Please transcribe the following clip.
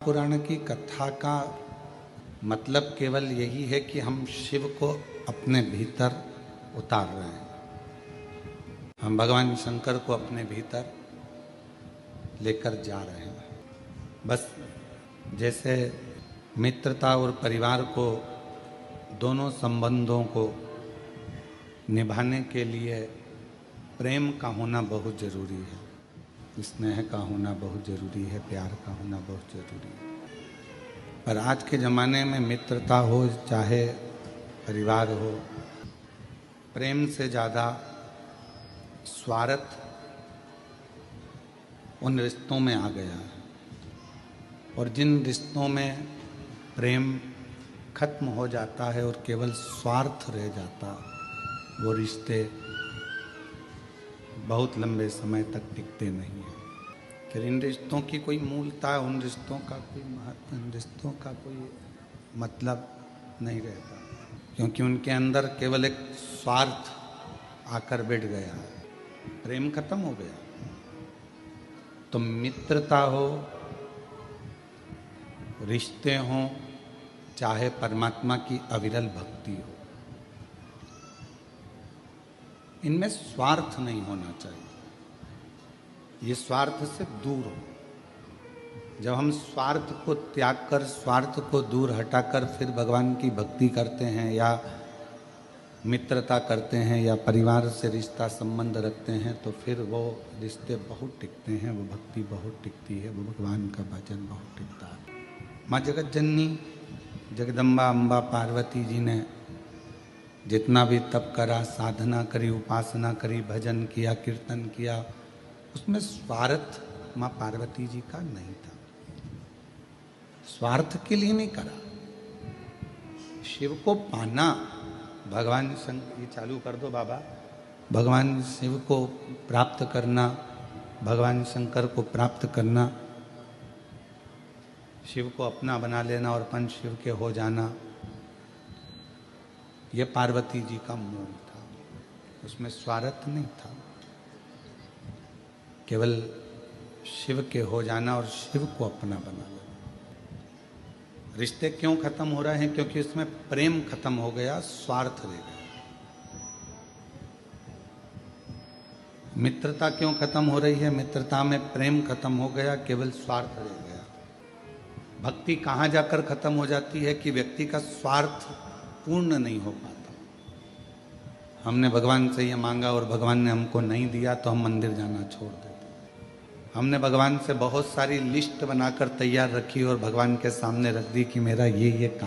पुराण की कथा का मतलब केवल यही है कि हम शिव को अपने भीतर उतार रहे हैं। हम भगवान शंकर को अपने भीतर लेकर जा रहे हैं। बस जैसे मित्रता और परिवार को, दोनों संबंधों को निभाने के लिए प्रेम का होना बहुत ज़रूरी है, स्नेह का होना बहुत ज़रूरी है, प्यार का होना बहुत ज़रूरी है। पर आज के ज़माने में मित्रता हो चाहे परिवार हो, प्रेम से ज़्यादा स्वार्थ उन रिश्तों में आ गया है। और जिन रिश्तों में प्रेम खत्म हो जाता है और केवल स्वार्थ रह जाता, वो रिश्ते बहुत लंबे समय तक टिकते नहीं हैं। फिर इन रिश्तों की कोई मूलता, उन रिश्तों का कोई महत्व, इन रिश्तों का कोई मतलब नहीं रहता, क्योंकि उनके अंदर केवल एक स्वार्थ आकर बैठ गया है, प्रेम खत्म हो गया। तो मित्रता हो, रिश्ते हों, चाहे परमात्मा की अविरल भक्ति हो, इनमें स्वार्थ नहीं होना चाहिए। ये स्वार्थ से दूर हो। जब हम स्वार्थ को त्याग कर, स्वार्थ को दूर हटाकर फिर भगवान की भक्ति करते हैं या मित्रता करते हैं या परिवार से रिश्ता संबंध रखते हैं, तो फिर वो रिश्ते बहुत टिकते हैं, वो भक्ति बहुत टिकती है, वो भगवान का भजन बहुत टिकता है। माँ जगत जननी जगदम्बा अम्बा पार्वती जी ने जितना भी तप करा, साधना करी, उपासना करी, भजन किया, कीर्तन किया, उसमें स्वार्थ माँ पार्वती जी का नहीं था। स्वार्थ के लिए नहीं करा। शिव को पाना, भगवान शंकर, ये चालू कर दो बाबा, भगवान शिव को प्राप्त करना, भगवान शंकर को प्राप्त करना, शिव को अपना बना लेना और पंच शिव के हो जाना, ये पार्वती जी का मूल था। उसमें स्वार्थ नहीं था, केवल शिव के हो जाना और शिव को अपना बना लेना। रिश्ते क्यों खत्म हो रहे हैं? क्योंकि उसमें प्रेम खत्म हो गया, स्वार्थ रह गया। मित्रता क्यों खत्म हो रही है? मित्रता में प्रेम खत्म हो गया, केवल स्वार्थ रह गया। भक्ति कहाँ जाकर खत्म हो जाती है कि व्यक्ति का स्वार्थ पूर्ण नहीं हो पाता। हमने भगवान से ये मांगा और भगवान ने हमको नहीं दिया तो हम मंदिर जाना छोड़ देते। हमने भगवान से बहुत सारी लिस्ट बनाकर तैयार रखी और भगवान के सामने रख दी कि मेरा ये काम